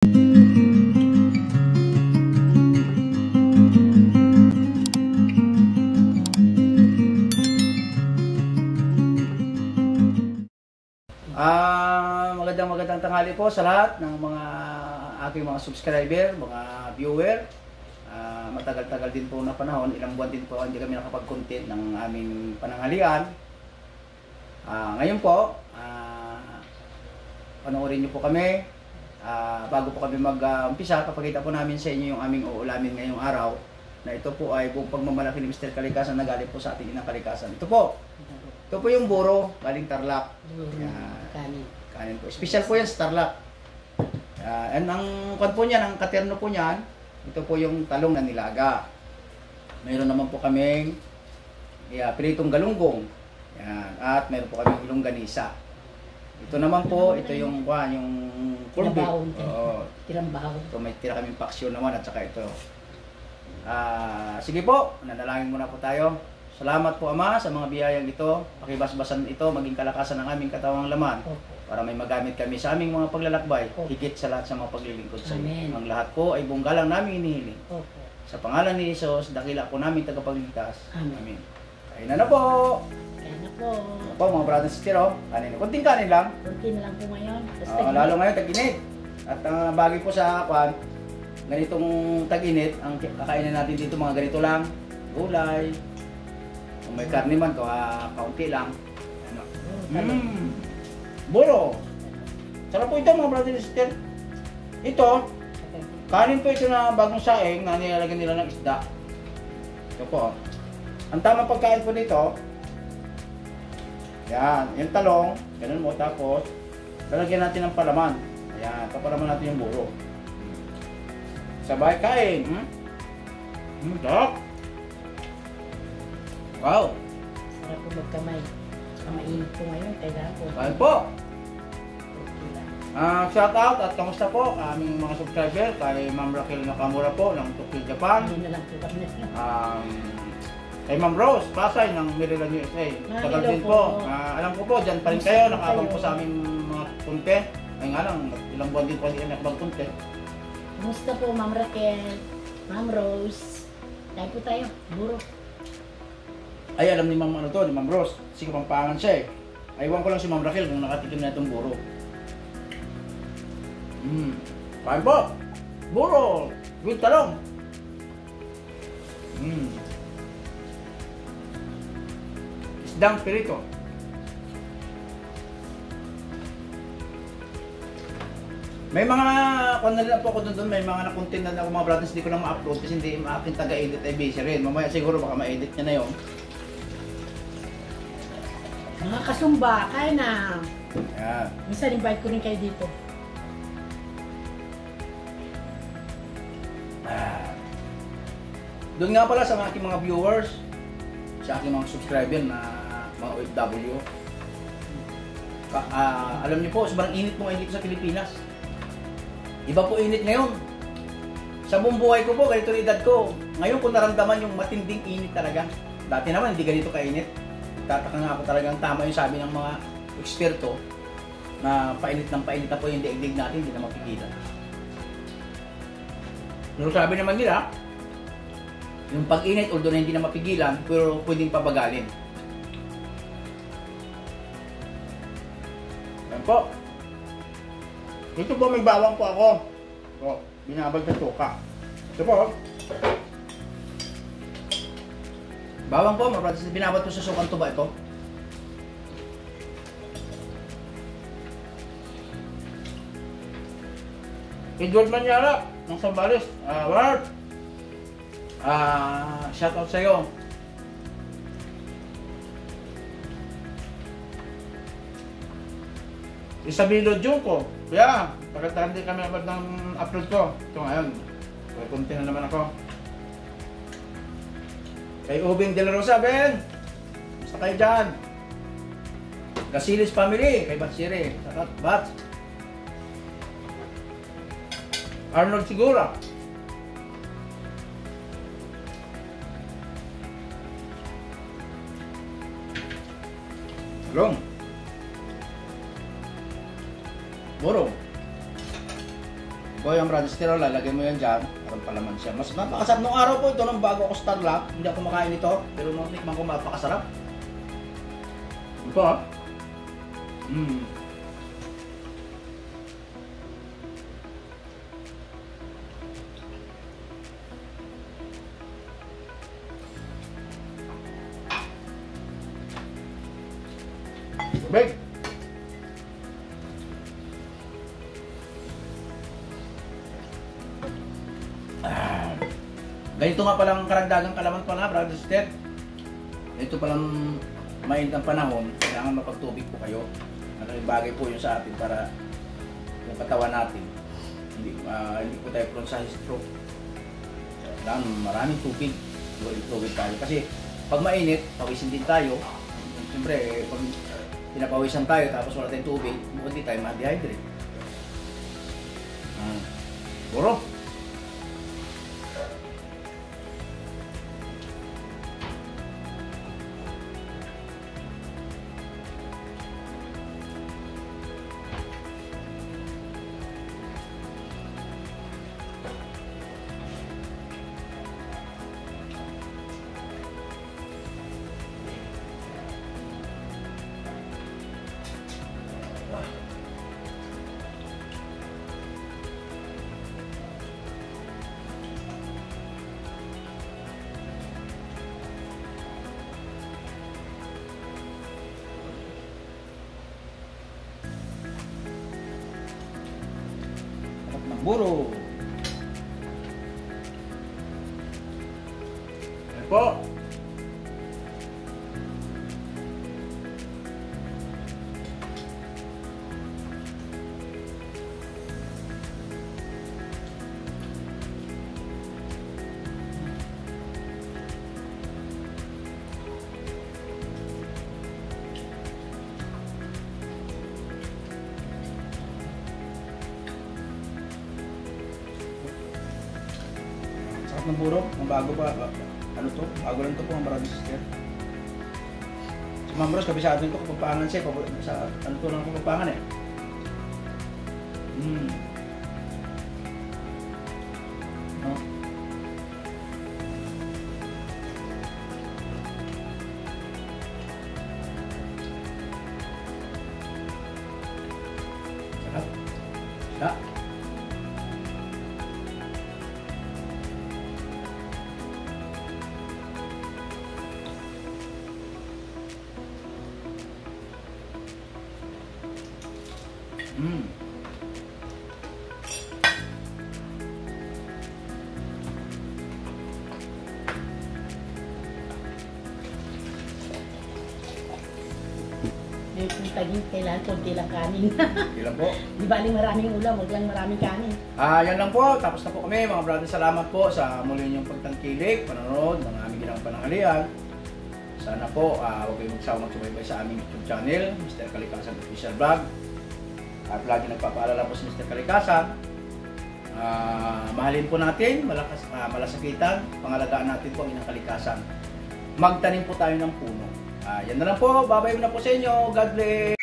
Magandang tanghali po sa lahat ng mga aking mga subscriber, mga viewer. Matagal-tagal din po na panahon, ilang buwan din po hindi kami nakapag-content ng aming pananghalian. Ngayon po, panoorin niyo po kami. Bago po kami mag-umpisa, papakita po namin sa inyo yung aming uulamin ngayong araw. Na ito po ay buong pagmamalaki ni Mr. Kalikasan na galing po sa ating inang Kalikasan. Ito po yung buro, galing Tarlac. Kanin po. Special po yan sa Tarlac. And ang kwan po niyan, ang katerno po niyan, ito po yung talong na nilaga. Mayroon naman po kaming pritong galunggong. Yan. At mayroon po kaming longganisa. Ito naman po, ito yung corned beef. Tirambaho. Ito may tira kaming paksyon naman at saka ito. Sige po, nanalangin muna po tayo. Salamat po Ama sa mga biyayang ito. Pakibasbasan ito, maging kalakasan ng aming katawang laman. Para may magamit kami sa aming mga paglalakbay, higit sa lahat sa mga paglilingkod sa iyo. Ang lahat po ay buong galang namin inihiling. Sa pangalan ni Jesus, dakila po namin tagapagligtas. Amen. Kain na po! Kain na po! Po mga brother and sister, kanin. Kunting kanin lang. Kunti na lang po ngayon. Lalo ngayon, tag-init. At bagay po sa ganitong tag-init, ang kakainin natin dito mga ganito lang. Gulay. Kung may karne man, kaunti lang. Buro. Sarap po ito mga brother and sister. Ito, kanin po ito na bagong saing na nilalagyan nila ng isda. Ito po. Ang tamang pagkain po dito, yan, yung talong, ganun mo, tapos lalagyan natin ng palaman. Ayan, papalaman natin yung buro. Sabay kain. Sarap. Wow. Sarap po magkamay. Mainit po ngayon, kailangan po. Kain po. Shout out at kamusta po aming mga subscriber kay Ma'am Raquel Nakamura po ng Tokyo, Japan. Hindi na lang po kami. Kay Ma'am Rose Pasay ng Maryland, USA. Tagal din po. Alam ko po, dyan pa rin kayo. Nakabang po sa aming mga content. Ay nga lang, ilang buwan din po hindi nakabang-content. Kamusta po Ma'am Raquel, Ma'am Rose? Kain po tayo, buro. Ay, alam ni Ma'am ni Ma'am Rose. Sige, pampangan siya eh. Aywan ko lang si Ma'am Raquel kung nakatikim na itong buro. Kain po! Buro! With talong! Isdang pirito. May mga, kung nalala po ako doon, may mga na-content na ako mga brothers, hindi ko lang ma-upload kasi hindi aking taga-edit ay busy rin. Mamaya siguro baka ma-edit niya na yun. Mga kasumba, kain na. Ayan. Minsan invite ko rin kayo dito. Doon nga pala sa aking mga viewers, sa aking mga subscriber na mga OFW. Alam niyo po, sobrang init po ngayon dito sa Pilipinas. Iba po init ngayon. Sa buong buhay ko po, ganito na edad ko. Ngayon ko naramdaman yung matinding init talaga. Dati naman hindi ganito kainit. Tataka nga ako talagang tama yung sabi ng mga eksperto na painit na po yung daigdig natin, hindi na mapigilan. Pero sabi naman nila, yung pag-init, although na hindi na mapigilan, pero pwedeng pabagalin. Yan po. Dito po may bawang po ako. So, binabag sa suka. Ito po. Bawang po, mapratis binabad po sa sukang tuba ito. Edward Manyara ng Sambales. Ward! Shout out sa'yo. Isabelo Junko. Yeah, pagkatahan din kami abad ng upload ko. Ito ngayon. Kunti na naman ako. Kay Ubing De La Rosa, Ben. Basta kayo dyan. Gasilis Family. Kay Batsiri. Sakat, Bats. Arnold Sigura. Long. Boro. Ikaw yung brother, lalagay mo yan dyan. Parang palaman siya. Mas napakasarap nung araw po ito nung bago ako Starlock. Hindi ako kumakain ito. Pero nung tikman ko mapakasarap. Ito ha. Break! Ganito nga palang karagdagang kalaman pala, brother sister. Ito palang mainit ang panahon, kailangan mapagtubig po kayo. Malaking bagay po yun sa atin para yung katawan natin. Hindi po tayo prone sa stroke. Kailangan maraming tubig. Tubig tayo. Kasi pag mainit, pawisin din tayo. Siyempre, pag pinapawisan tayo tapos wala tayong tubig, bukod di tayo ma-dehydrate. Buro! Buro. Ayan po. Sarap ng buro, ang bago pa, ano to? Bago lang to po ang brother sister. Si Ma'am Rose, kabisado nito kapag paangan siya, sa ano to lang kapag paangan eh. No? Sarap. Sarap. May taging kailangan konti lang kanin. Ilan po? Di baling maraming ulam, wag lang maraming kanin. Yan lang po. Tapos na po kami mga brother. Salamat po sa muli niyong pagtangkilik, panonood ng aming ginang pananghalian. Sana po huwag kayong magsawang magsubaybay sa aming YouTube channel, Mr. Kalikasan Official Vlog. At lagi nagpapaalala po si Mr. Kalikasan. Mahalin po natin, malasakitan, pangalagaan natin po ang inang kalikasan. Magtanim po tayo ng puno. Yan na lang po. Bye-bye na po sa inyo. God bless.